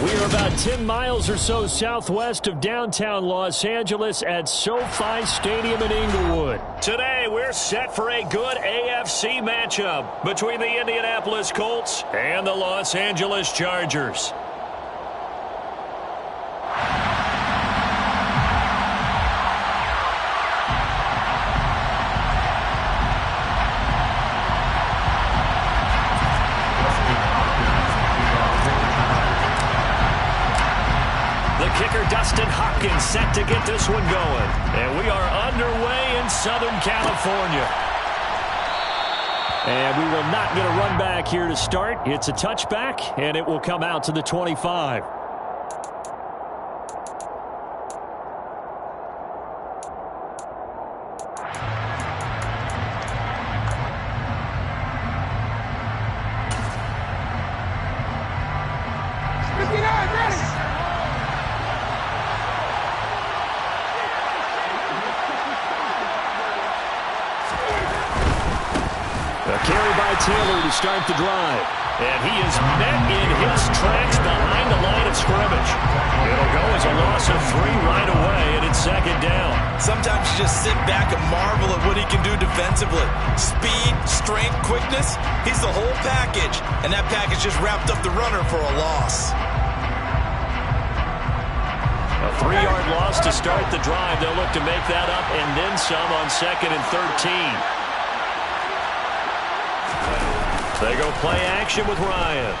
We're about 10 miles or so southwest of downtown Los Angeles at SoFi Stadium in Inglewood. Today, we're set for a good AFC matchup between the Indianapolis Colts and the Los Angeles Chargers. Dustin Hopkins set to get this one going. And we are underway in Southern California. And we will not get a run back here to start. It's a touchback, and it will come out to the 25. Taylor to start the drive. And he is met in his tracks behind the line of scrimmage. It'll go as a loss of 3 right away, and it's second down. Sometimes you just sit back and marvel at what he can do defensively. Speed, strength, quickness, he's the whole package. And that package just wrapped up the runner for a loss. A 3-yard loss to start the drive. They'll look to make that up and then some on 2nd and 13. They go play action with Ryan.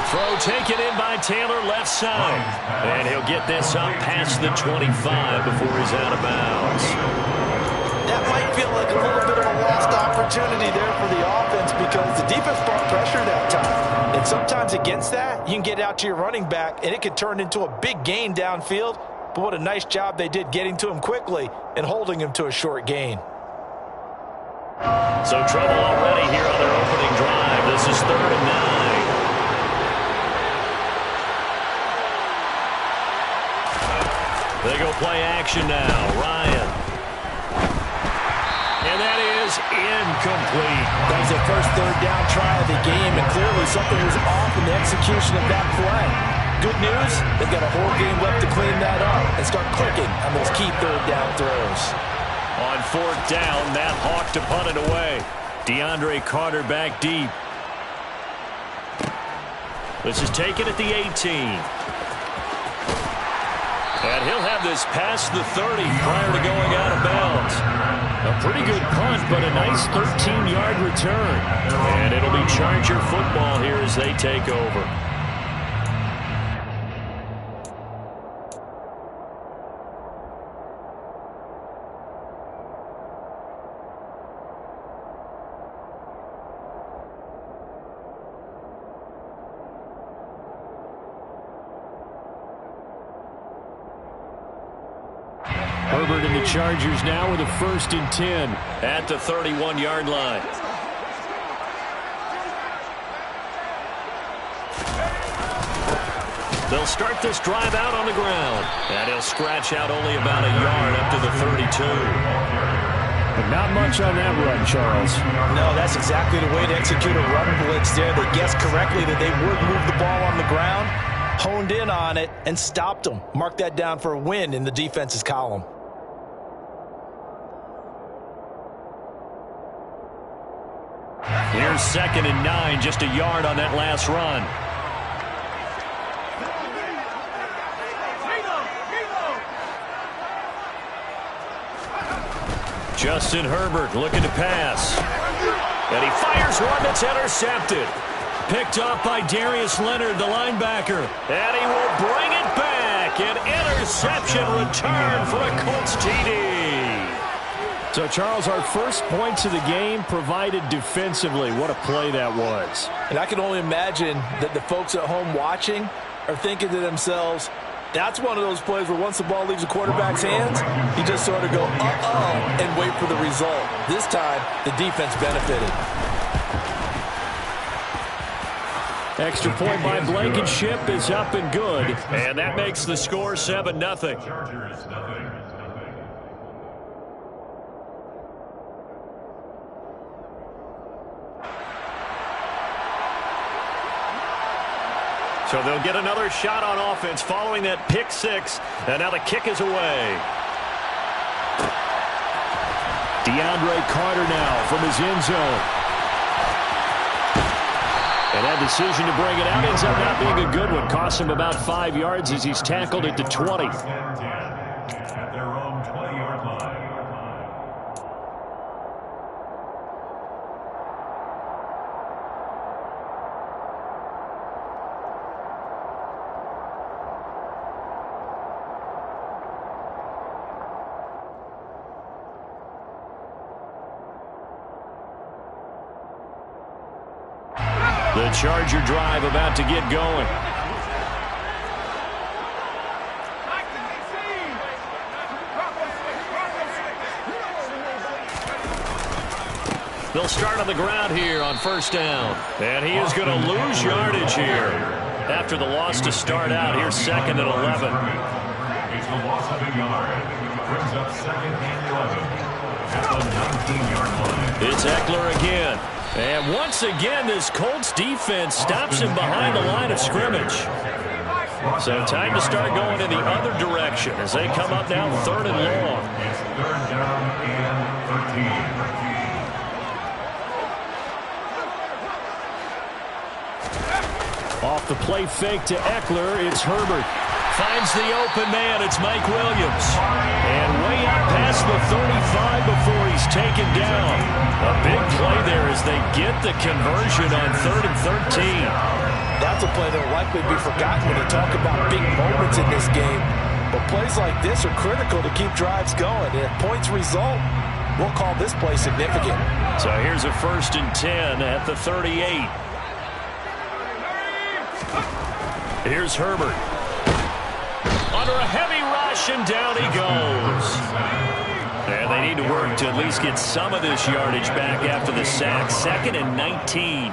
Throw taken in by Taylor left side. And he'll get this up past the 25 before he's out of bounds. That might feel like a little bit of a lost opportunity there for the offense because the defense brought pressure that time. And sometimes against that, you can get out to your running back and it could turn into a big gain downfield. But what a nice job they did getting to him quickly and holding him to a short gain. So trouble already here on their opening drive. This is 3rd and 9. They go play action now. Ryan. And that is incomplete. That was their first 3rd down try of the game, and clearly something was off in the execution of that play. Good news, they've got a whole game left to clean that up and start clicking on those key 3rd down throws. On 4th down, Matt Hawk to punt it away. DeAndre Carter back deep. This is taken at the 18. And he'll have this past the 30 prior to going out of bounds. A pretty good punt, but a nice 13-yard return. And it'll be Charger football here as they take over. Herbert and the Chargers now with a 1st and 10 at the 31-yard line. They'll start this drive out on the ground. And he'll scratch out only about a yard up to the 32. But not much on that run, Charles. No, that's exactly the way to execute a run blitz there. They guessed correctly that they would move the ball on the ground, honed in on it, and stopped them. Mark that down for a win in the defense's column. Here's 2nd and 9, just a yard on that last run. Justin Herbert looking to pass. And he fires one that's intercepted. Picked up by Darius Leonard, the linebacker. And he will bring it back. An interception return for a Colts TD. So, Charles, our first points of the game provided defensively. What a play that was. And I can only imagine that the folks at home watching are thinking to themselves, that's one of those plays where once the ball leaves the quarterback's hands, you just sort of go, uh-oh, and wait for the result. This time, the defense benefited. Extra point by Blankenship is up and good. And that makes the score 7-0. So they'll get another shot on offense following that pick six. And now the kick is away. DeAndre Carter now from his end zone. And that decision to bring it out ends up not being a good one. Cost him about 5 yards as he's tackled at the 20. At their own 20-yard line. The Charger drive about to get going. They'll start on the ground here on first down. And he is going to lose yardage here after the loss to start out. Here's second and 11. It's a loss of a yard. Brings up second and 11 at the 19-yard line. It's Eckler again. And once again, this Colts defense stops him behind the line of scrimmage. So time to start going in the other direction as they come up now third and long. It's third down and 13. Off the play fake to Eckler, it's Herbert. Finds the open man, it's Mike Williams. And way up past the 35 before he's taken down. A big play there as they get the conversion on 3rd and 13. That's a play that will likely be forgotten when you talk about big moments in this game. But plays like this are critical to keep drives going. And if points result, we'll call this play significant. So here's a 1st and 10 at the 38. Here's Herbert. Under a heavy rush, and down he goes. And they need to work to at least get some of this yardage back after the sack. 2nd and 19.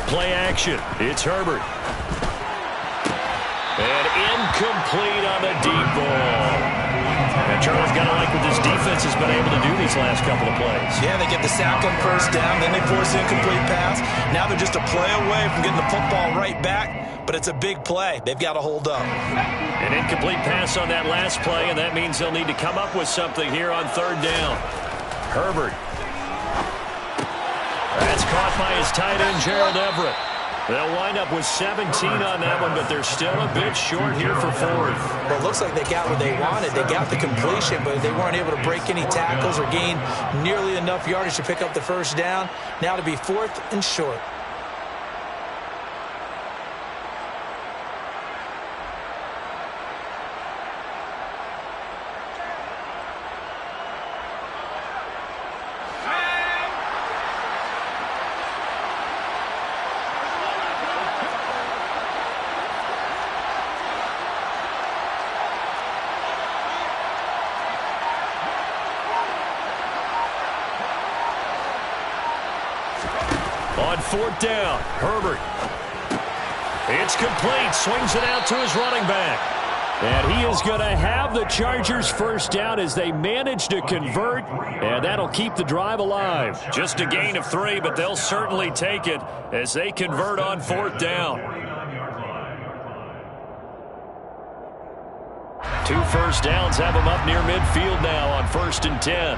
Play action. It's Herbert. And incomplete on the deep ball. And Charles got to like what this defense has been able to do these last couple of plays. Yeah, they get the sack on first down, then they force an incomplete pass. Now they're just a play away from getting the football right back, but it's a big play. They've got to hold up. An incomplete pass on that last play, and that means they'll need to come up with something here on 3rd down. Herbert. That's caught by his tight end, Gerald Everett. They'll wind up with 17 on that one, but they're still a bit short here for 4th. Well, it looks like they got what they wanted. They got the completion, but they weren't able to break any tackles or gain nearly enough yardage to pick up the first down. Now to be 4th and short. On 4th down, Herbert. It's complete. Swings it out to his running back. And he is going to have the Chargers first down as they manage to convert. And that'll keep the drive alive. Just a gain of 3, but they'll certainly take it as they convert on 4th down. 2 first downs have them up near midfield now on 1st and 10.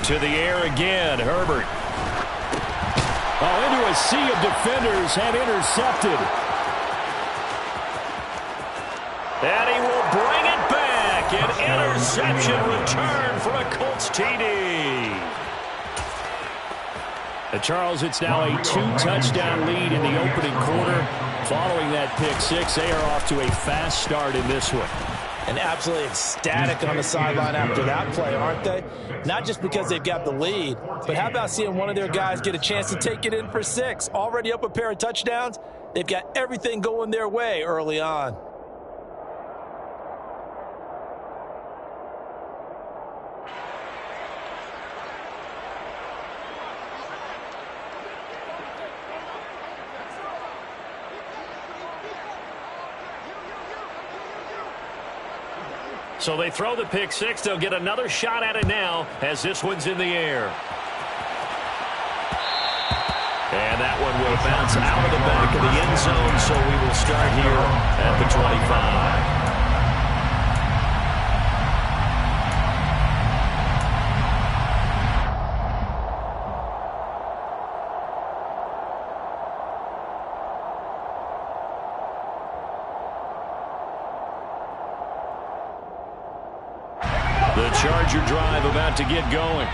To the air again, Herbert. Oh, into a sea of defenders and intercepted. And he will bring it back. An interception return for a Colts TD. Charles, it's now a 2-touchdown lead in the opening quarter. Following that pick six, they are off to a fast start in this one. And absolutely ecstatic on the sideline after that play, aren't they? Not just because they've got the lead, but how about seeing one of their guys get a chance to take it in for 6? Already up a pair of touchdowns. They've got everything going their way early on. So they throw the pick six. They'll get another shot at it now as this one's in the air. And that one will bounce out of the back of the end zone, so we will start here at the 25. The Charger drive about to get going.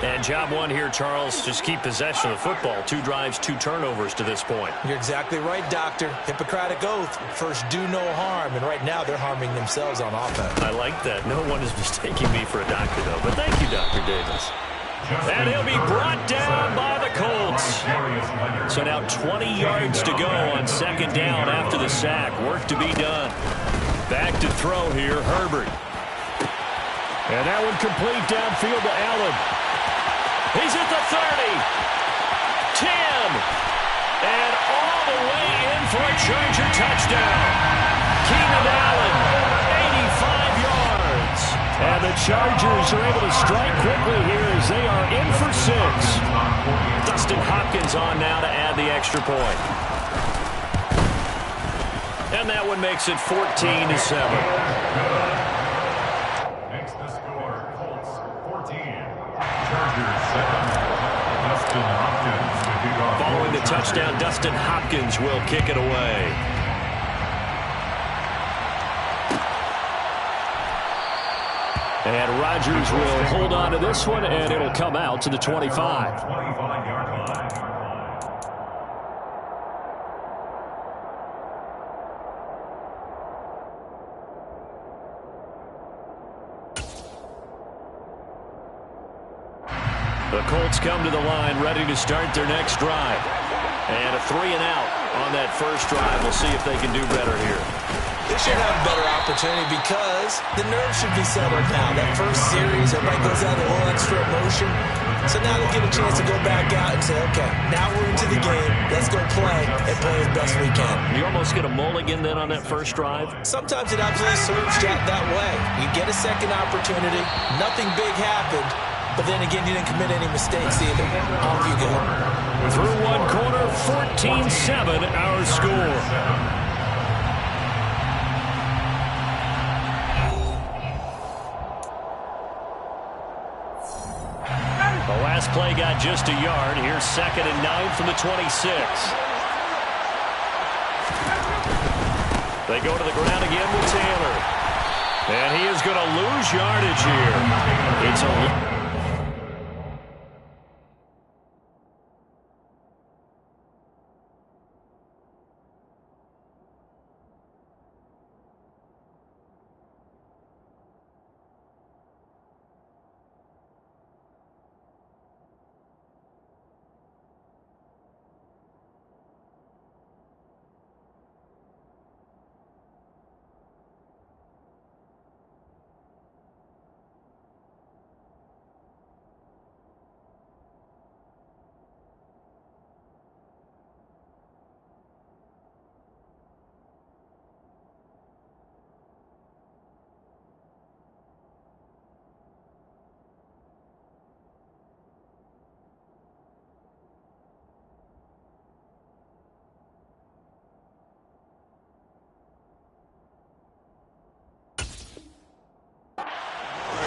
And job one here, Charles, just keep possession of the football. 2 drives, 2 turnovers to this point. You're exactly right, Doctor. Hippocratic oath. First, do no harm. And right now, they're harming themselves on offense. I like that. No one is mistaking me for a doctor, though. But thank you, Dr. Davis. And he'll be brought down by the Colts. So now 20 yards to go on second down after the sack. Work to be done. Back to throw here, Herbert. And that one complete downfield to Allen. He's at the 30. 10. And all the way in for a Charger touchdown. Keenan Allen, 85 yards. And the Chargers are able to strike quickly here as they are in for 6. Dustin Hopkins on now to add the extra point. And that one makes it 14-7. Following the touchdown, Dustin Hopkins will kick it away. And Rodgers will hold on to this one, and it'll come out to the 25. The Colts come to the line, ready to start their next drive. And a 3-and-out on that first drive. We'll see if they can do better here. They should have a better opportunity because the nerves should be settled now. That first series, everybody goes out a little extra emotion. So now they get a chance to go back out and say, okay, now we're into the game. Let's go play and play as best we can. You almost get a mulligan then on that first drive? Sometimes it absolutely serves that way. You get a second opportunity. Nothing big happened. But then again, you didn't commit any mistakes either. Off you go. Through one quarter, 14-7 our score. The last play got just a yard. Here's 2nd and 9 from the 26. They go to the ground again with Taylor. And he is going to lose yardage here. It's a...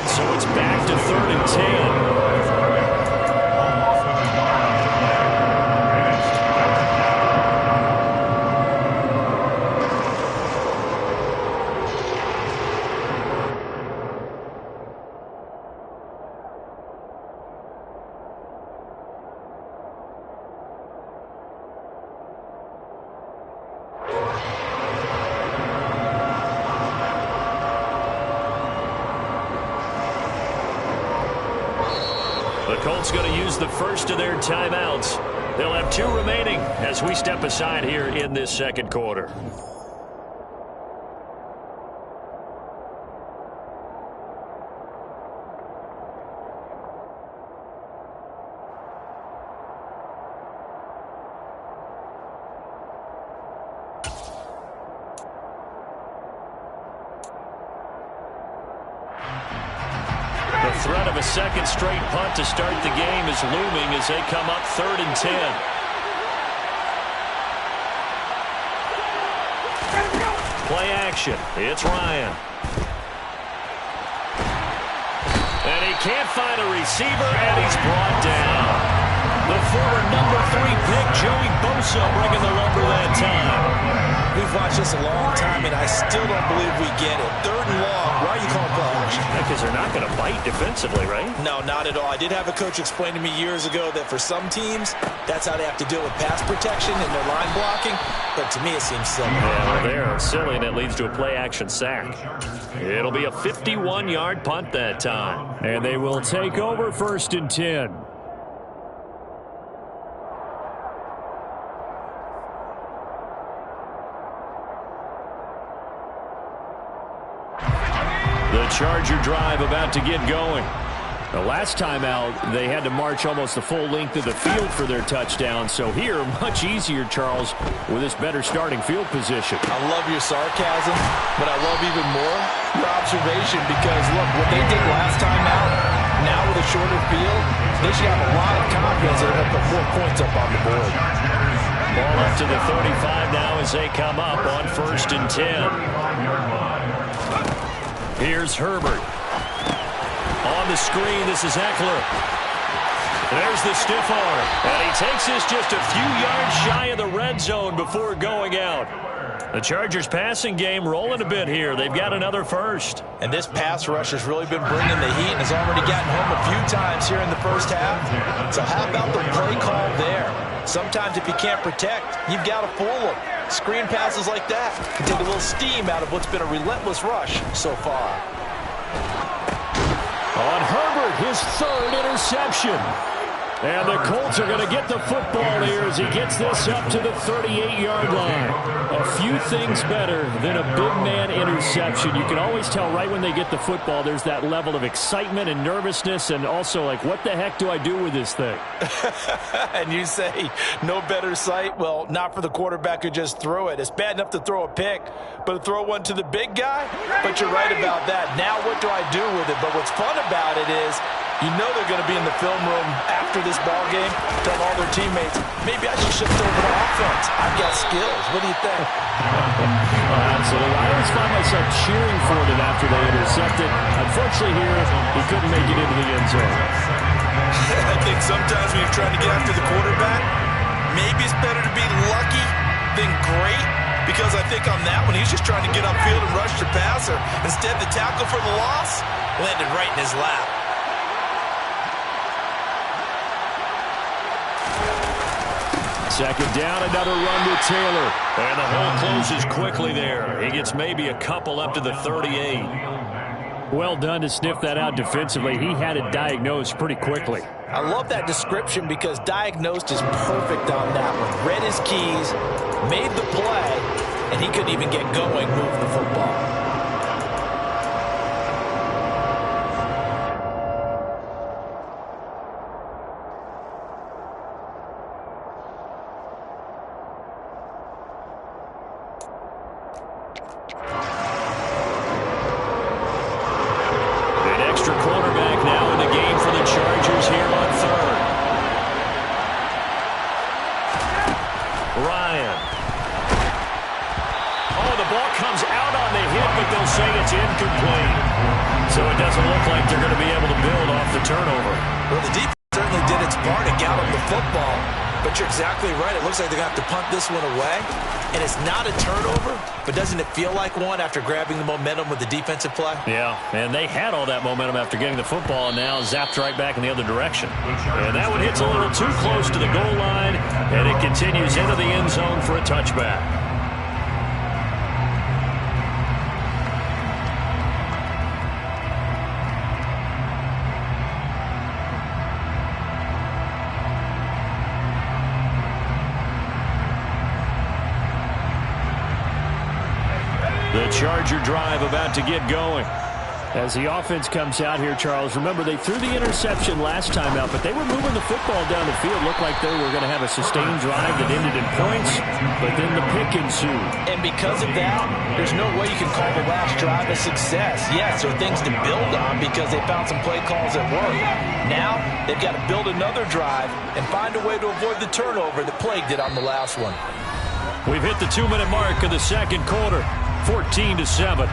So it's back to 3rd and 10. The Colts going to use the first of their timeouts. They'll have 2 remaining as we step aside here in this second quarter. The threat of a second straight punt to start the game is looming as they come up 3rd and 10. Play action. It's Ryan. And he can't find a receiver, and he's brought down. The former number 3 pick, Joey Bosa, bringing the lumber that time. We've watched this a long time, and I still don't believe we get it. 3rd and long. Why are you calling play action? Because they're not going to bite defensively, right? No, not at all. I did have a coach explain to me years ago that for some teams, that's how they have to deal with pass protection and their line blocking. But to me, it seems silly. Yeah, well, they're silly, and it leads to a play-action sack. It'll be a 51-yard punt that time. And they will take over 1st and 10. The Charger drive about to get going. The last time out, they had to march almost the full length of the field for their touchdown. So here, much easier, Charles, with this better starting field position. I love your sarcasm, but I love even more your observation because, look, what they did last time out, now with a shorter field, they should have a lot of confidence that they're going to put 4 points up on the board. Ball up to the 35 now as they come up on 1st and 10. Here's Herbert. On the screen, this is Eckler. There's the stiff arm. And he takes this just a few yards shy of the red zone before going out. The Chargers passing game rolling a bit here. They've got another first. And this pass rush has really been bringing the heat and has already gotten home a few times here in the first half. So how about the play call there? Sometimes if you can't protect, you've got to fool them. Screen passes like that can take a little steam out of what's been a relentless rush so far. On Herbert, his 3rd interception. And the Colts are going to get the football here as he gets this up to the 38-yard line. A few things better than a big man interception. You can always tell right when they get the football, there's that level of excitement and nervousness and also like, what the heck do I do with this thing? And you say, no better sight? Well, not for the quarterback who just threw it. It's bad enough to throw a pick, but to throw one to the big guy? But you're right about that. Now what do I do with it? But what's fun about it is, you know they're going to be in the film room after this ball game, telling all their teammates, maybe I should shift over to offense. I've got skills. What do you think? Absolutely. I always find myself cheering for them after they intercepted. Unfortunately here, he couldn't make it into the end zone. I think sometimes when you're trying to get after the quarterback, maybe it's better to be lucky than great. Because I think on that one, he's just trying to get upfield and rush the passer. Instead, the tackle for the loss landed right in his lap. Second down, another run to Taylor. And the hole closes quickly there. He gets maybe a couple up to the 38. Well done to sniff that out defensively. He had it diagnosed pretty quickly. I love that description because diagnosed is perfect on that one. Read his keys, made the play, and he couldn't even get going moving the football. Quarterback now in the game for the Chargers here on 3rd. Ryan. Oh, the ball comes out on the hit, but they'll say it's incomplete. So it doesn't look like they're going to be able to build off the turnover. Well, the defense certainly did its part to get them the football. But you're exactly right. It looks like they're going to have to punt this one away. And it's not a turnover, but doesn't it feel like one after grabbing the momentum with the defensive play? Yeah, and they had all that momentum after getting the football and now zapped right back in the other direction. And that one hits a little too close to the goal line, and it continues into the end zone for a touchback. The Charger drive about to get going. As the offense comes out here, Charles, remember they threw the interception last time out, but they were moving the football down the field. Looked like they were going to have a sustained drive that ended in points, but then the pick ensued. And because of that, there's no way you can call the last drive a success. Yes, there are things to build on because they found some play calls that work. Now, they've got to build another drive and find a way to avoid the turnover that plagued it on the last one. We've hit the 2-minute mark of the second quarter, 14-7.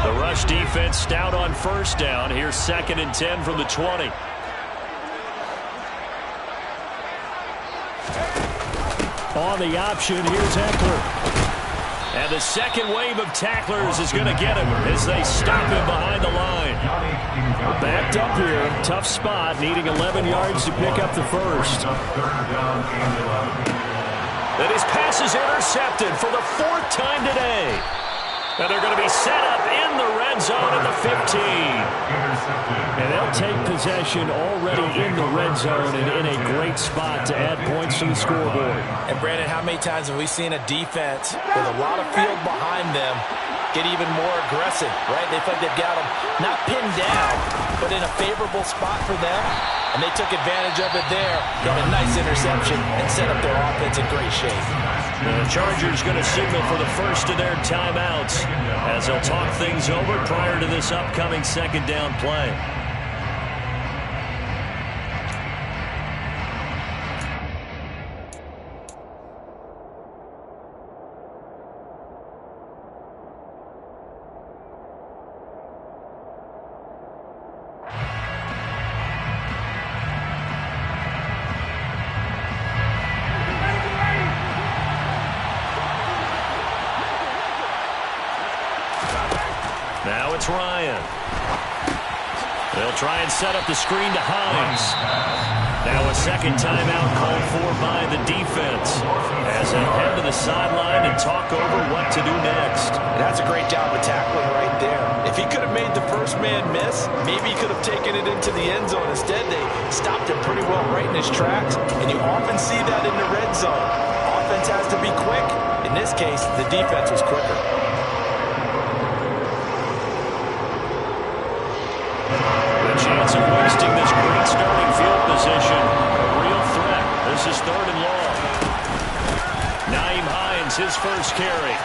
The rush defense stout on first down. Here's 2nd and 10 from the 20. On the option, here's Eckler. And the second wave of tacklers is going to get him as they stop him behind the line. Backed up here, tough spot, needing 11 yards to pick up the first. And his pass is intercepted for the 4th time today. And they're going to be set up in the red zone at the 15. And they'll take possession already in the red zone and in a great spot to add points to the scoreboard. And, Brandon, how many times have we seen a defense with a lot of field behind them get even more aggressive, right? They feel like they've got them not pinned down, but in a favorable spot for them. And they took advantage of it there, got a nice interception, and set up their offense in great shape. The Chargers going to signal for the first of their timeouts as they'll talk things over prior to this upcoming 2nd down play. Now it's Ryan. They'll try and set up the screen to Hines. Now a 2nd timeout called for by the defense as they head to the sideline and talk over what to do next. That's a great job of tackling right there. If he could have made the first man miss, maybe he could have taken it into the end zone. Instead, they stopped him pretty well right in his tracks, and you often see that in the red zone. Offense has to be quick. In this case, the defense was quicker. Chance of wasting this great starting field position. A real threat. This is 3rd and long. Nyheim Hines, his first carry.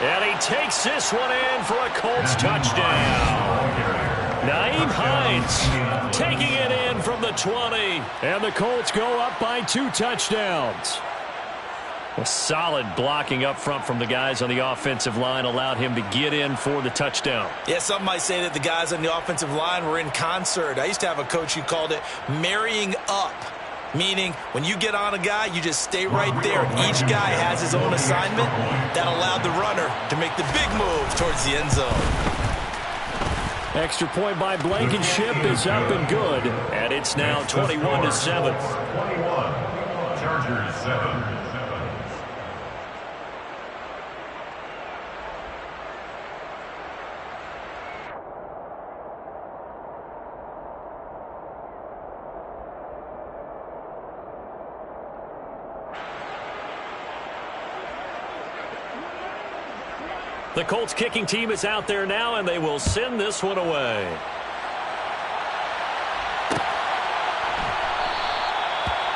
And he takes this one in for a Colts touchdown. Nyheim Hines taking it in from the 20. And the Colts go up by 2 touchdowns. A solid blocking up front from the guys on the offensive line allowed him to get in for the touchdown. Yeah, some might say that the guys on the offensive line were in concert. I used to have a coach who called it marrying up, meaning when you get on a guy, you just stay right there. Each guy has his own assignment. That allowed the runner to make the big move towards the end zone. Extra point by Blankenship is up and good, and it's now 21-7. 21, Chargers 7. The Colts kicking team is out there now, and they will send this one away.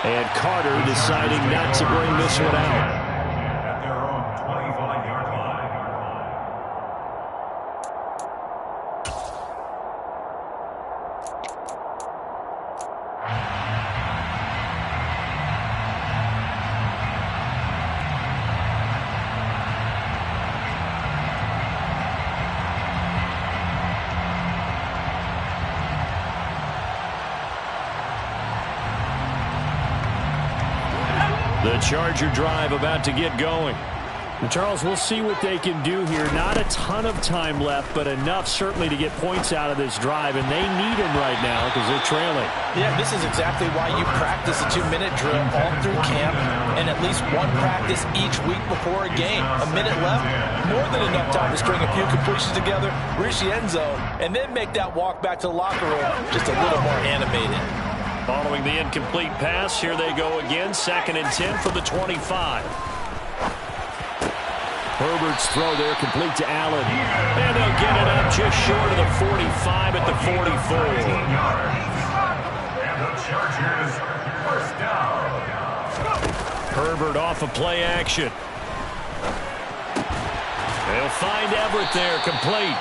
And Carter deciding not to bring this one out. At their own 25-yard line. The Charger drive about to get going. And Charles, we'll see what they can do here. Not a ton of time left, but enough certainly to get points out of this drive, and they need them right now because they're trailing. Yeah, this is exactly why you practice a 2-minute drill all through camp and at least one practice each week before a game. A minute left, more than enough time to string a few completions together, reach the end zone, and then make that walk back to the locker room just a little more animated. Following the incomplete pass, here they go again. 2nd and 10 from the 25. Herbert's throw there complete to Allen. And they'll get it up just short of the 45 at the 44. 13 yards. And the Chargers first down. Herbert off of play action. They'll find Everett there, complete.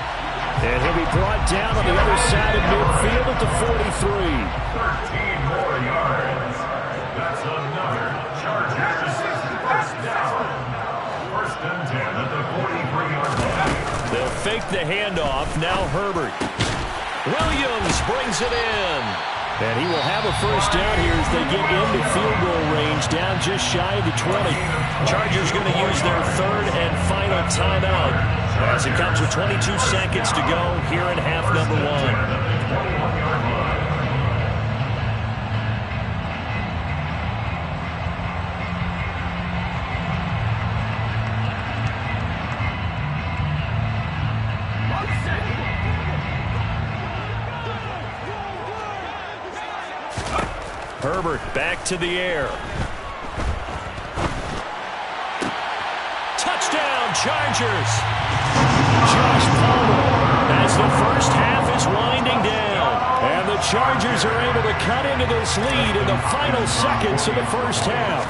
And he'll be brought down on the other side of midfield at the 43. 13 more yards. That's another Chargers first down. First and 10 at the 43-yard line. They'll fake the handoff. Now Herbert. Williams brings it in. And he will have a first down here as they get into field goal range, down just shy of the 20. Chargers going to use their third and final timeout as it comes with 22 seconds to go here in half number one. Herbert back to the air. Touchdown, Chargers. Josh Palmer as the first half is winding down. And the Chargers are able to cut into this lead in the final seconds of the first half.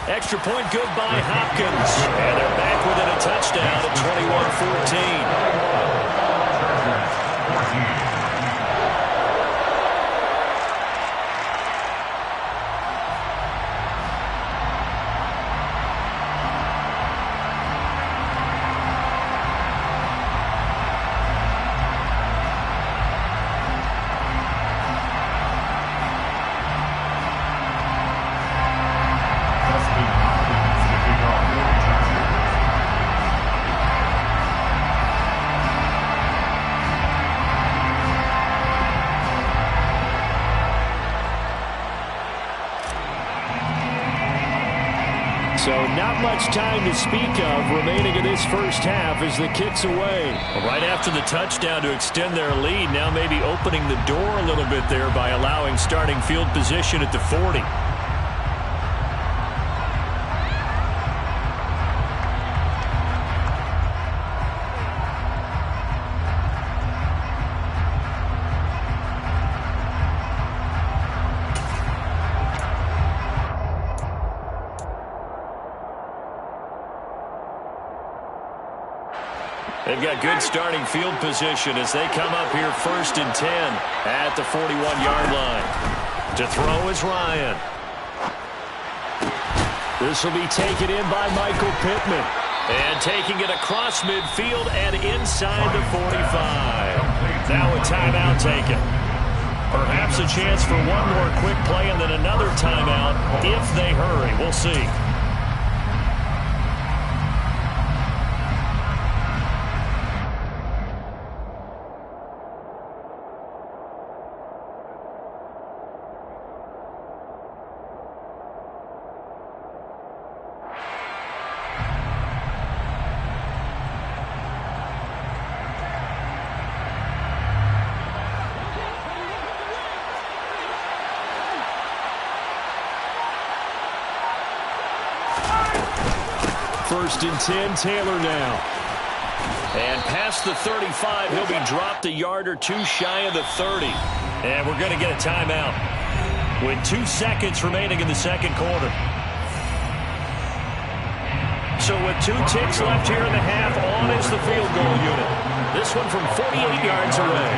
Extra point good by Hopkins. And they're back within a touchdown at 21-14. So not much time to speak of remaining in this first half as the kick's away. Right after the touchdown to extend their lead, now maybe opening the door a little bit there by allowing starting field position at the 40. They've got good starting field position as they come up here first and 10 at the 41-yard line. To throw is Ryan. This will be taken in by Michael Pittman. And taking it across midfield and inside the 45. Now a timeout taken. Perhaps a chance for one more quick play and then another timeout if they hurry. We'll see. First and 10, Taylor now. And past the 35, he'll be dropped a yard or two shy of the 30. And we're going to get a timeout with 2 seconds remaining in the second quarter. So with 2 ticks left here in the half, on is the field goal unit. This one from 48 yards away.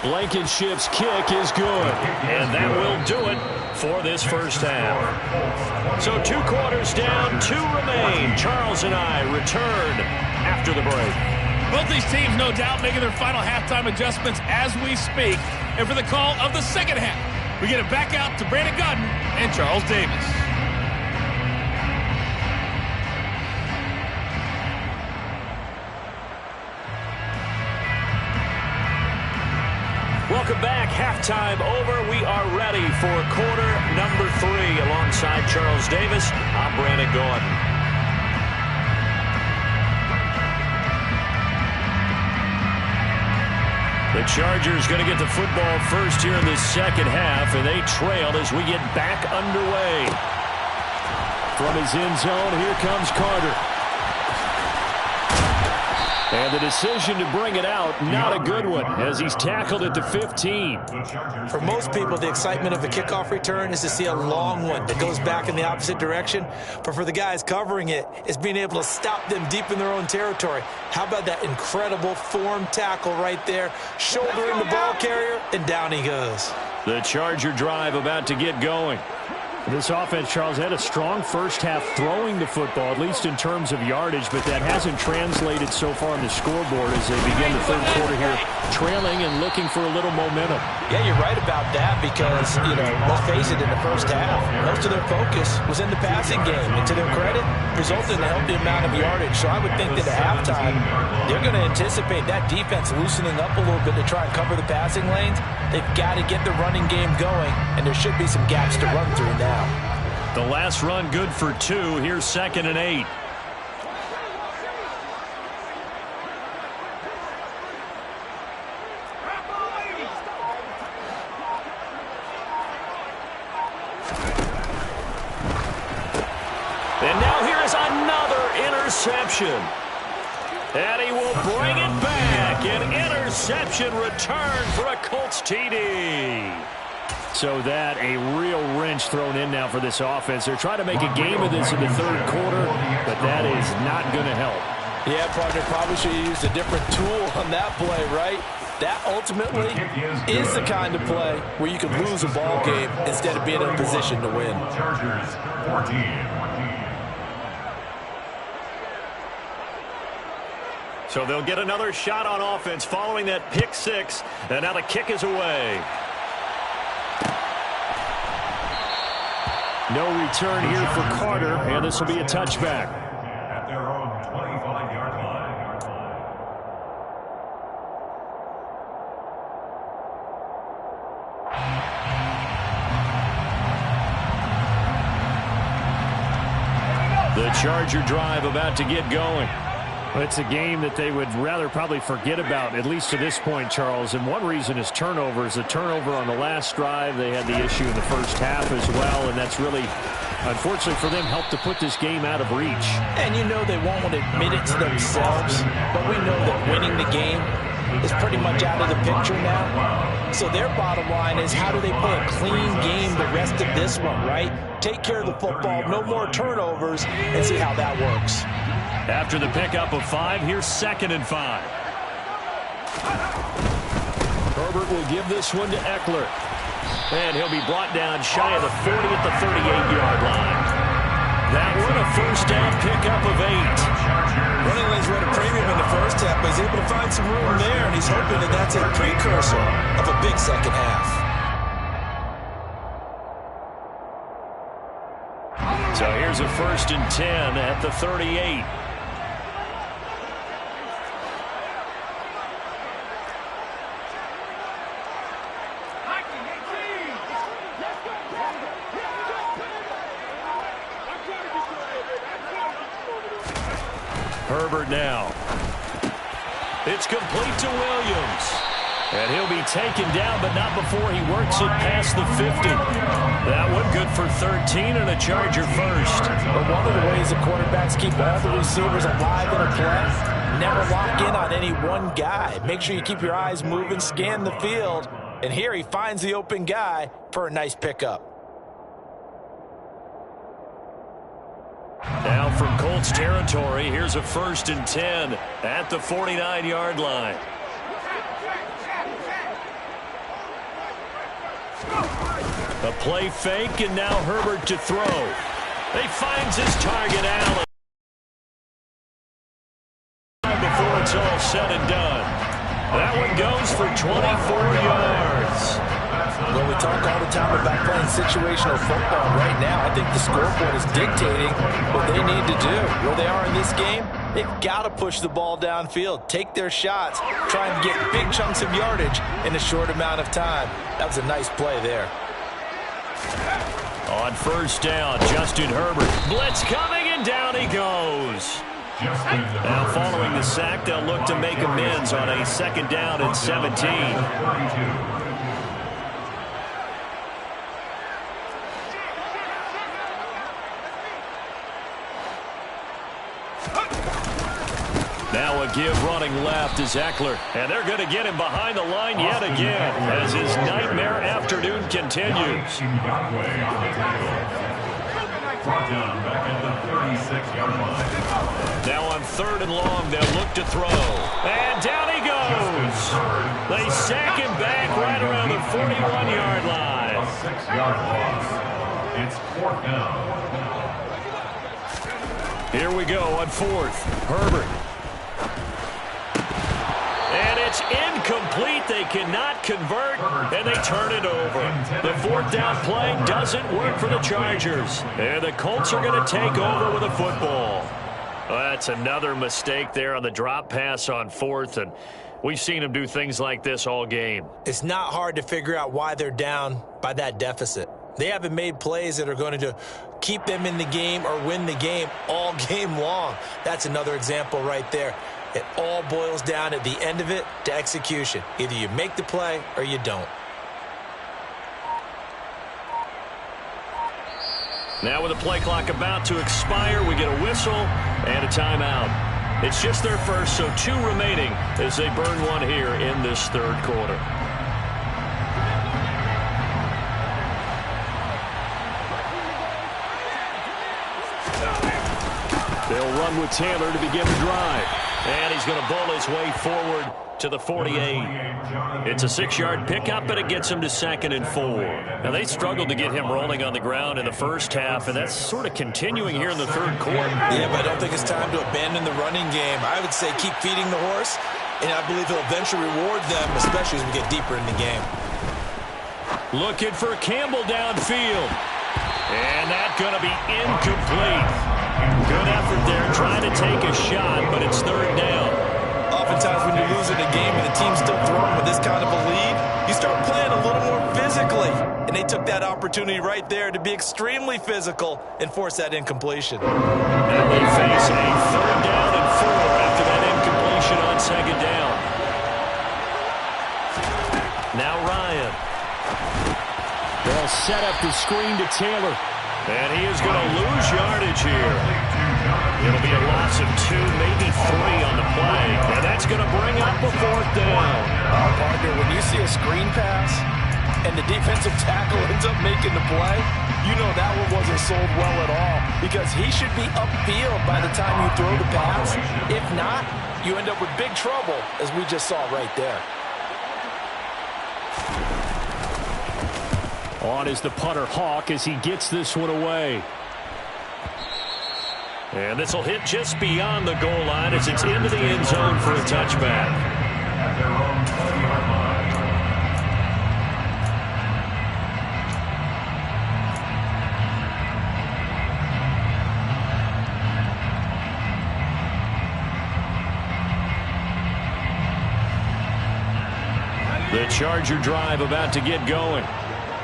Blankenship's kick is good. And that will do it for this first half. So 2 quarters down, 2 remain. Charles and I return after the break. Both these teams, no doubt, making their final halftime adjustments as we speak. And for the call of the second half, we get it back out to Brandon Gaudin and Charles Davis. Welcome back. Halftime over. We are ready for quarter number 3. Alongside Charles Davis, I'm Brandon Gaudin. The Chargers going to get the football first here in the second half, and they trail as we get back underway. From his end zone, here comes Carter. And the decision to bring it out, not a good one, as he's tackled at the 15. For most people, the excitement of a kickoff return is to see a long one that goes back in the opposite direction. But for the guys covering it, it's being able to stop them deep in their own territory. How about that incredible form tackle right there, shouldering the ball carrier, and down he goes. The Charger drive about to get going. This offense, Charles, had a strong first half throwing the football, at least in terms of yardage, but that hasn't translated so far on the scoreboard as they begin the third quarter here, trailing and looking for a little momentum. Yeah, you're right about that because, let's face it, in the first half, most of their focus was in the passing game. And to their credit, resulted in a healthy amount of yardage. So I would think that at halftime, they're going to anticipate that defense loosening up a little bit to try and cover the passing lanes. They've got to get the running game going, and there should be some gaps to run through now. The last run good for 2. Here's 2nd and 8. And now here is another interception. And he will bring it back. An interception return for a Colts TD. So that a real wrench thrown in now for this offense. They're trying to make a game of this in the third quarter, but that is not going to help. Yeah, partner, probably should have used a different tool on that play, right? That ultimately is the kind of play where you can lose a ball game instead of being in a position to win. Chargers 14. So they'll get another shot on offense following that pick 6, and now the kick is away. No return here for Carter, and this will be a touchback. At their own 25-yard line. The Charger drive about to get going. Well, it's a game that they would rather probably forget about, at least to this point, Charles. And one reason is turnovers. The turnover on the last drive, they had the issue in the first half as well, and that's really, unfortunately for them, helped to put this game out of reach. And you know they won't admit it to themselves, but we know that winning the game is pretty much out of the picture now. So their bottom line is, how do they play a clean game the rest of this one, right? Take care of the football, no more turnovers, and see how that works. After the pickup of 5, here's 2nd and 5. Herbert will give this one to Eckler. And he'll be brought down shy of the 40 at the 38-yard line. That one a first down pickup of 8. Running lanes were at a premium in the first half, but he's able to find some room there, and he's hoping that that's a precursor of a big second half. So here's a 1st and 10 at the 38. Herbert now. It's complete to Williams. And he'll be taken down, but not before he works it past the 50. That one good for 13 and a Charger first. But one of the ways the quarterbacks keep all the receivers alive in a play, never lock in on any one guy. Make sure you keep your eyes moving, scan the field. And here he finds the open guy for a nice pickup. Now from Colts territory, here's a 1st and 10 at the 49-yard line. A play fake, and now Herbert to throw. He finds his target, Allen. Before it's all said and done. That one goes for 24 yards. Well, we talk all the time about playing situational football. Right now, I think the scoreboard is dictating what they need to do. Where they are in this game, they've got to push the ball downfield, take their shots, try and get big chunks of yardage in a short amount of time. That was a nice play there. On 1st down, Justin Herbert. Blitz coming, and down he goes. Now following the sack, they'll look to make amends on a 2nd down and 17. Now a give running left is Eckler. And they're going to get him behind the line yet again as his nightmare afternoon continues. Now on 3rd and long, they'll look to throw. And down he goes. They sack him back right around the 41-yard line. A 6-yard loss. It's 4th down. Here we go on 4th. Herbert. And it's incomplete. They cannot convert, and they turn it over. The 4th down play doesn't work for the Chargers. And the Colts are going to take over with a football. Well, that's another mistake there on the drop pass on 4th, and we've seen them do things like this all game. It's not hard to figure out why they're down by that deficit. They haven't made plays that are going to keep them in the game or win the game all game long. That's another example right there. It all boils down at the end of it to execution. Either you make the play or you don't. Now with the play clock about to expire, we get a whistle and a timeout. It's just their first, so 2 remaining as they burn one here in this 3rd quarter. They'll run with Taylor to begin the drive. And he's going to bowl his way forward to the 48. It's a 6-yard pickup, but it gets him to 2nd and 4. Now, they struggled to get him rolling on the ground in the first half, and that's sort of continuing here in the 3rd quarter. Yeah, but I don't think it's time to abandon the running game. I would say keep feeding the horse, and I believe he'll eventually reward them, especially as we get deeper in the game. Looking for Campbell downfield. And that's going to be incomplete. Good effort there trying to take a shot, but it's 3rd down. Oftentimes when you're losing a game and the team's still throwing with this kind of a lead, you start playing a little more physically. And they took that opportunity right there to be extremely physical and force that incompletion. And they face a 3rd down and 4 after that incompletion on 2nd down. Now Ryan. They'll set up the screen to Taylor. And he is going to lose yardage here. It'll be a loss of 2, maybe 3 on the play. And that's going to bring up a 4th down. Partner, when you see a screen pass and the defensive tackle ends up making the play, you know that one wasn't sold well at all because he should be upfield by the time you throw the pass. If not, you end up with big trouble, as we just saw right there. On is the punter Hawk as he gets this one away. And this will hit just beyond the goal line as it's into the end zone for a touchback. At their own 20-yard line. The Charger drive about to get going.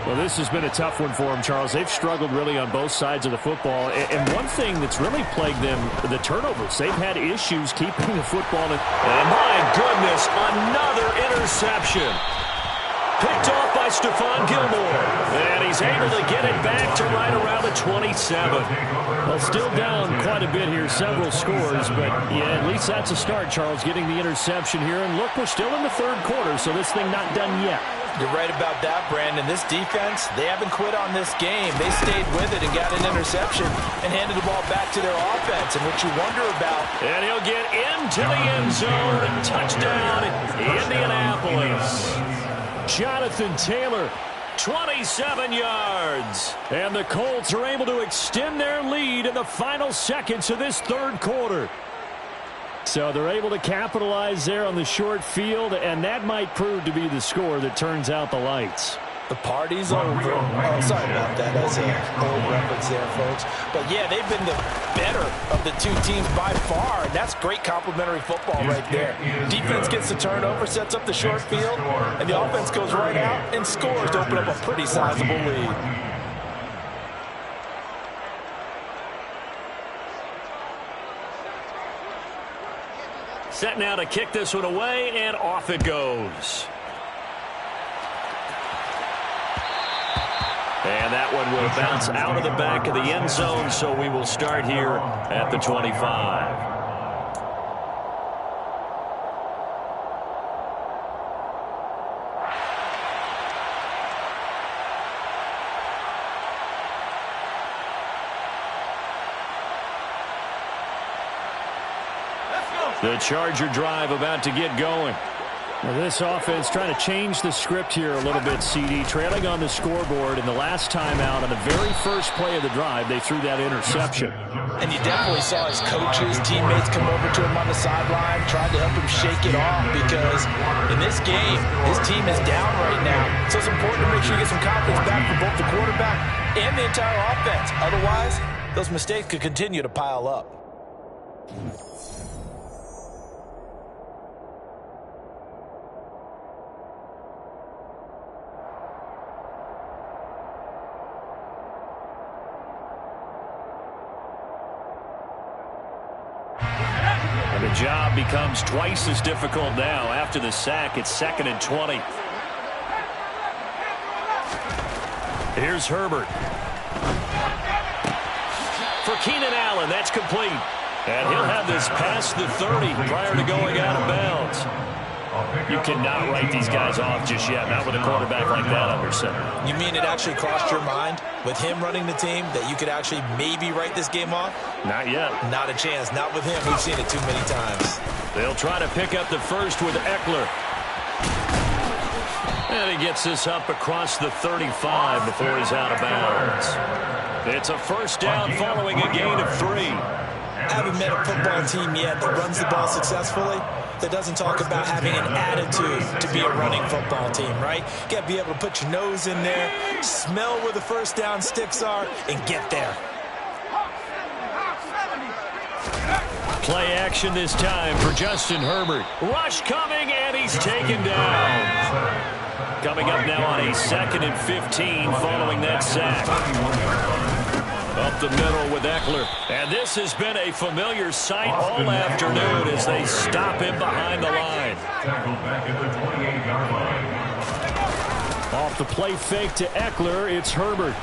Well, this has been a tough one for them, Charles. They've struggled really on both sides of the football. And one thing that's really plagued them, the turnovers. They've had issues keeping the football. And my goodness, another interception. Picked off by Stephon Gilmore. And he's able to get it back to right around the 27. Well, still down quite a bit here, several scores. But, yeah, at least that's a start, Charles, getting the interception here. And, look, we're still in the 3rd quarter, so this thing not done yet. You're right about that, Brandon. This defense, they haven't quit on this game. They stayed with it and got an interception and handed the ball back to their offense. And what you wonder about... And he'll get into the end zone. Touchdown, Indianapolis. Jonathan Taylor, 27 yards. And the Colts are able to extend their lead in the final seconds of this 3rd quarter. So they're able to capitalize there on the short field, and that might prove to be the score that turns out the lights. The party's over. Oh, sorry about that. That's an old reference there, folks. But, yeah, they've been the better of the 2 teams by far, and that's great complimentary football right there. Defense gets the turnover, sets up the short field, and the offense goes right out and scores to open up a pretty sizable lead. Set now to kick this one away, and off it goes. And that one will bounce out of the back of the end zone, so we will start here at the 25. The Charger drive about to get going. Well, this offense trying to change the script here a little bit, CD. Trailing on the scoreboard, and the last time out on the very first play of the drive, they threw that interception. And you definitely saw his coaches, teammates come over to him on the sideline, tried to help him shake it off, because in this game, his team is down right now. So it's important to make sure you get some confidence back for both the quarterback and the entire offense. Otherwise, those mistakes could continue to pile up. The job becomes twice as difficult now. After the sack, it's 2nd and 20. Here's Herbert. For Keenan Allen, that's complete. And he'll have this past the 30 prior to going out of bounds. You cannot write these guys off just yet, not with a quarterback like that under center. You mean it actually crossed your mind with him running the team that you could actually maybe write this game off? Not yet. Not a chance. Not with him. We've seen it too many times. They'll try to pick up the first with Eckler. And he gets this up across the 35 before he's out of bounds. It's a first down following a gain of 3. I haven't met a football team yet that runs the ball successfully that doesn't talk about having an attitude to be a running football team, right? You got to be able to put your nose in there, smell where the first down sticks are, and get there. Play action this time for Justin Herbert. Rush coming, and he's taken down. Coming up now on a 2nd and 15 following that sack. Up the middle with Eckler. And this has been a familiar sight all afternoon as they stop him behind the line. Off the play fake to Eckler, it's Herbert.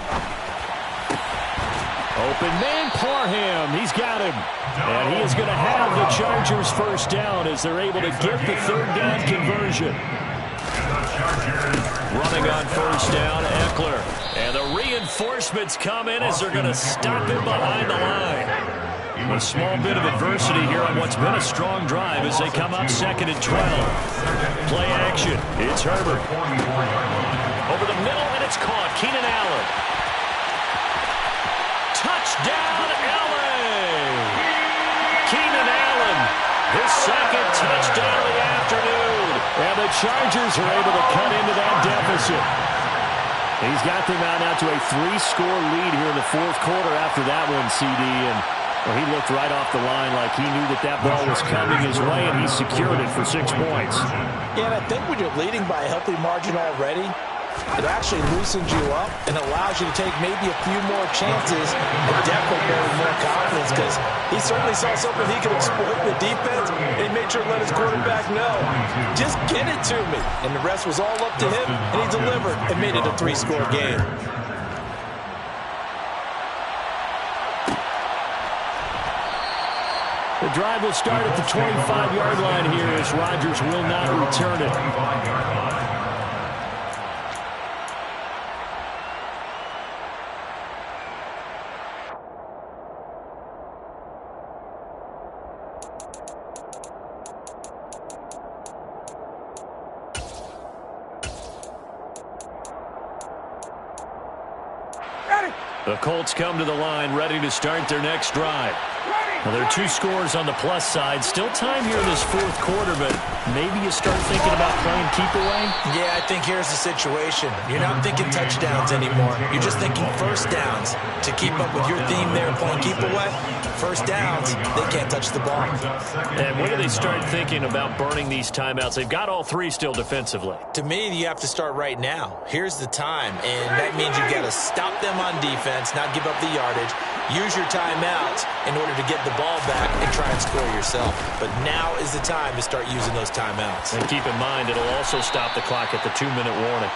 Open man, Parham. He's got him. And he is going to have the Chargers first down as they're able to get the 3rd down conversion. Running on first down, Eckler. And the reinforcements come in as they're going to stop him behind the line. A small bit of adversity here on what's been a strong drive as they come up 2nd and 12. Play action. It's Herbert. Over the middle, and it's caught. Keenan Allen. Touchdown, LA! Keenan Allen, his 2nd touchdown of the afternoon. And the Chargers are able to cut into that deficit. He's got them out now to a 3-score lead here in the 4th quarter after that one, CD. And well, he looked right off the line like he knew that ball was coming his way, and he secured it for 6 points. Yeah, and I think when you're leading by a healthy margin already, it actually loosens you up and allows you to take maybe a few more chances and definitely build more confidence, because he certainly saw something he could exploit in the defense, and he made sure to let his quarterback know, just get it to me. And the rest was all up to him, and he delivered and made it a 3-score game. The drive will start at the 25-yard line here as Rodgers will not return it. The Colts come to the line ready to start their next drive. Well, there are 2 scores on the plus side. Still time here in this 4th quarter, but maybe you start thinking about playing keep away? Yeah, I think here's the situation. You're not thinking touchdowns anymore. You're just thinking first downs. To keep up with your theme there, playing keep away, first downs, they can't touch the ball. And when do they start thinking about burning these timeouts? They've got all 3 still defensively. To me, you have to start right now. Here's the time, and that means you've got to stop them on defense, not give up the yardage. Use your timeouts in order to get the the ball back and try and score yourself. But now is the time to start using those timeouts. And keep in mind, it'll also stop the clock at the 2-minute warning.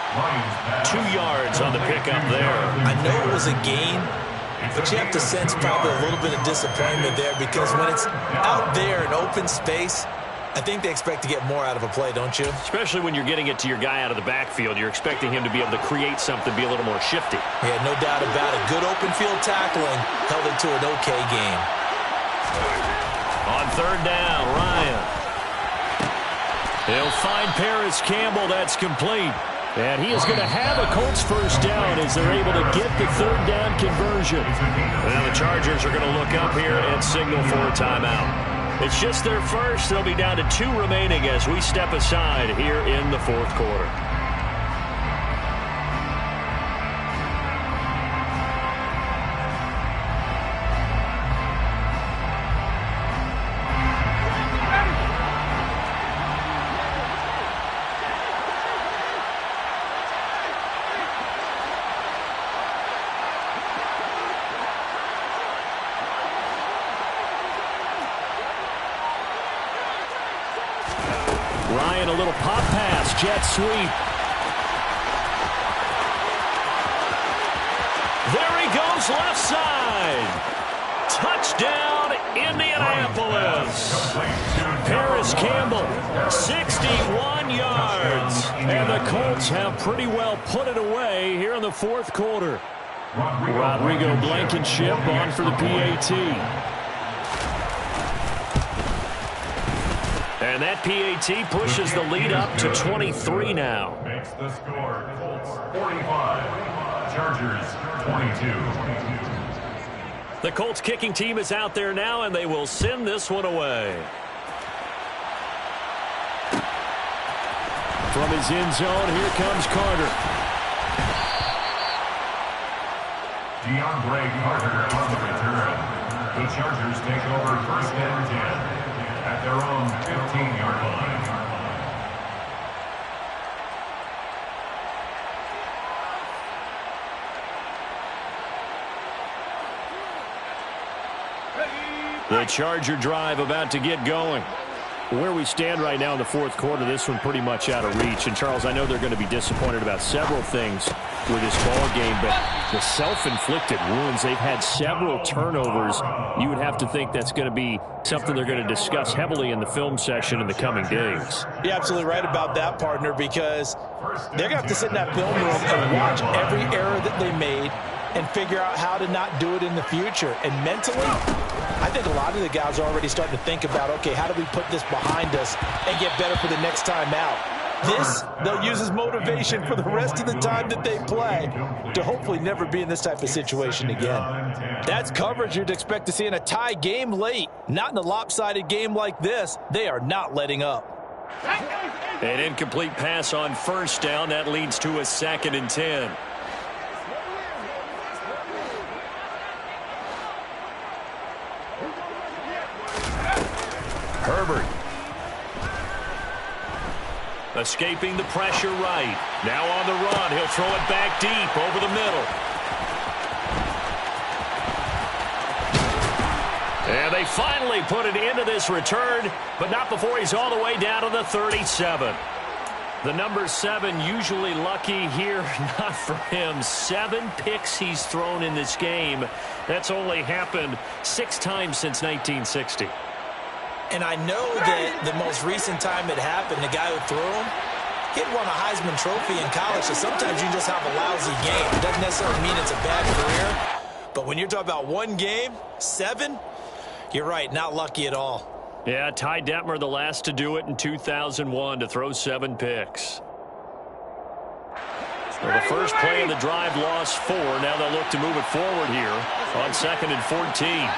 2 yards on the pickup there. I know it was a gain, but you have to sense probably a little bit of disappointment there because when it's out there in open space, I think they expect to get more out of a play, don't you? Especially when you're getting it to your guy out of the backfield. You're expecting him to be able to create something, be a little more shifty. Yeah, no doubt about it. Good open field tackling held it to an okay game. On 3rd down, Ryan. He'll find Paris Campbell. That's complete. And he is going to have a Colts first down as they're able to get the 3rd down conversion. Now the Chargers are going to look up here and signal for a timeout. It's just their first. They'll be down to 2 remaining as we step aside here in the 4th quarter. Ryan, a little pop pass, jet sweep. There he goes, left side. Touchdown, Indianapolis. Paris Campbell, 61 yards. And the Colts have pretty well put it away here in the 4th quarter. Rodrigo Blankenship on for the PAT. And that PAT pushes the lead up to 23 now. Makes the score Colts 45, Chargers 22. The Colts kicking team is out there now, and they will send this one away. From his end zone, here comes Carter. DeAndre Carter on the return. The Chargers take over 1st and 10. At their own 15-yard line. The Charger drive about to get going. Where we stand right now in the 4th quarter, this one pretty much out of reach. And, Charles, I know they're going to be disappointed about several things with this ball game, but the self-inflicted wounds, they've had several turnovers. You would have to think that's going to be something they're going to discuss heavily in the film session in the coming days. You're absolutely right about that, partner, because they're going to have to sit in that film room and watch every error that they made and figure out how to not do it in the future. And mentally, I think a lot of the guys are already starting to think about, okay, how do we put this behind us and get better for the next time out? This, they'll use as motivation for the rest of the time that they play to hopefully never be in this type of situation again. That's coverage you'd expect to see in a tie game late. Not in a lopsided game like this. They are not letting up. An incomplete pass on 1st down. That leads to a 2nd and 10. Herbert. Escaping the pressure right. Now on the run. He'll throw it back deep over the middle. And they finally put it into this return, but not before he's all the way down to the 37. The number 7 usually lucky here. Not for him. 7 picks he's thrown in this game. That's only happened 6 times since 1960. And I know that the most recent time it happened, the guy who threw him, he'd won a Heisman Trophy in college, so sometimes you just have a lousy game. It doesn't necessarily mean it's a bad career, but when you're talking about one game, 7, you're right, not lucky at all. Yeah, Ty Detmer, the last to do it in 2001, to throw 7 picks. Well, the first play of the drive lost 4. Now they'll look to move it forward here on 2nd and 14.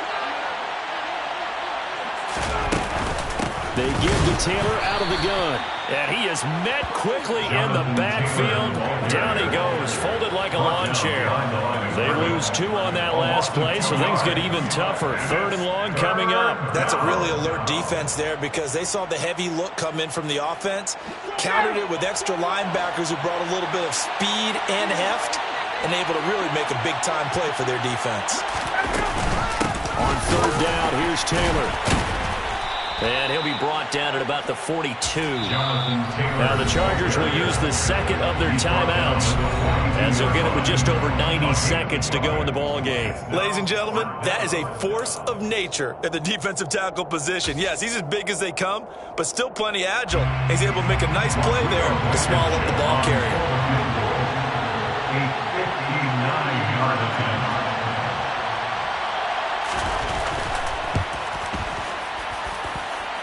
They give to Taylor out of the gun. And he is met quickly in the backfield. Down he goes, folded like a lawn chair. They lose 2 on that last play, so things get even tougher. 3rd and long coming up. That's a really alert defense there because they saw the heavy look come in from the offense, countered it with extra linebackers who brought a little bit of speed and heft, and able to really make a big-time play for their defense. On third down, here's Taylor. And he'll be brought down at about the 42. Now the Chargers will use the second of their timeouts as they'll get it with just over 90 seconds to go in the ball game. Ladies and gentlemen, that is a force of nature at the defensive tackle position. Yes, he's as big as they come, but still plenty agile. He's able to make a nice play there to small up the ball carrier. A 59-yard attempt.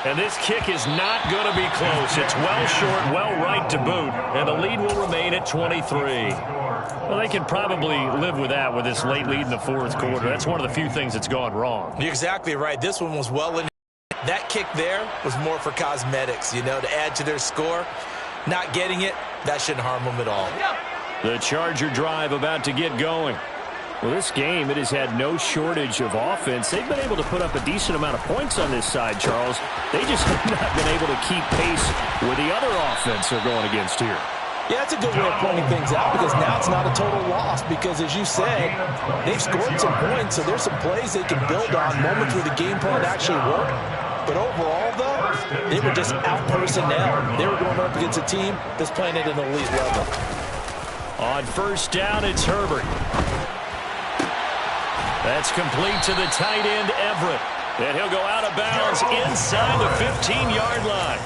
And this kick is not going to be close. It's well short, well right to boot. And the lead will remain at 23. Well, they can probably live with that with this late lead in the fourth quarter. That's one of the few things that's gone wrong. You're exactly right. This one was well in. That kick there was more for cosmetics, you know, to add to their score. Not getting it, that shouldn't harm them at all. The Charger drive about to get going. Well, this game, it has had no shortage of offense. They've been able to put up a decent amount of points on this side, Charles. They just have not been able to keep pace with the other offense they're going against here. Yeah, that's a good way of pointing things out because now it's not a total loss because, as you said, they've scored some points, so there's some plays they can build on, moments where the game plan actually worked. But overall, though, they were just out-personnel. They were going up against a team that's playing at an elite level. On first down, it's Herbert. That's complete to the tight end, Everett. And he'll go out of bounds inside the 15-yard line.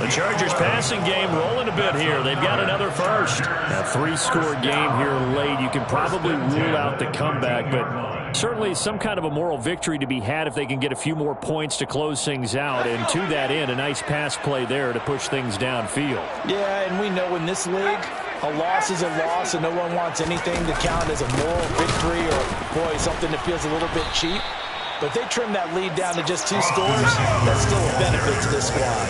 The Chargers passing game rolling a bit here. They've got another first. A three-score game here late. You can probably rule out the comeback, but certainly some kind of a moral victory to be had if they can get a few more points to close things out. And to that end, a nice pass play there to push things downfield. Yeah, and we know in this league, a loss is a loss, and no one wants anything to count as a moral victory or, boy, something that feels a little bit cheap. But if they trim that lead down to just 2 scores, that's still a benefit to this squad.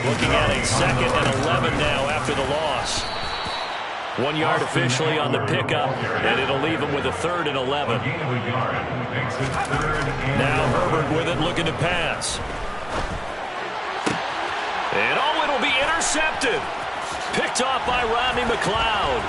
Looking at a 2nd and 11 now after the loss. 1 yard officially on the pickup, and it'll leave them with a 3rd and 11. Now Herbert with it, looking to pass. And oh, it'll be intercepted. Picked off by Rodney McLeod.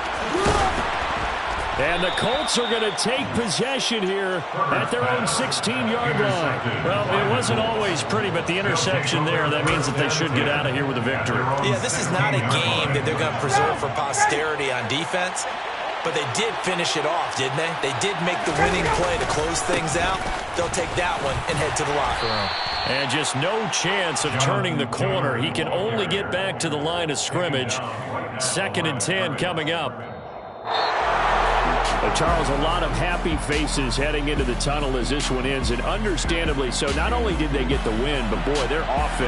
And the Colts are going to take possession here at their own 16-yard line. Well, it wasn't always pretty, but the interception there, that means that they should get out of here with a victory. Yeah, this is not a game that they're going to preserve for posterity on defense, but they did finish it off, didn't they? They did make the winning play to close things out. They'll take that one and head to the locker room. And just no chance of turning the corner. He can only get back to the line of scrimmage. 2nd and 10 coming up. Charles, a lot of happy faces heading into the tunnel as this one ends, and understandably so. Not only did they get the win, but boy, their offense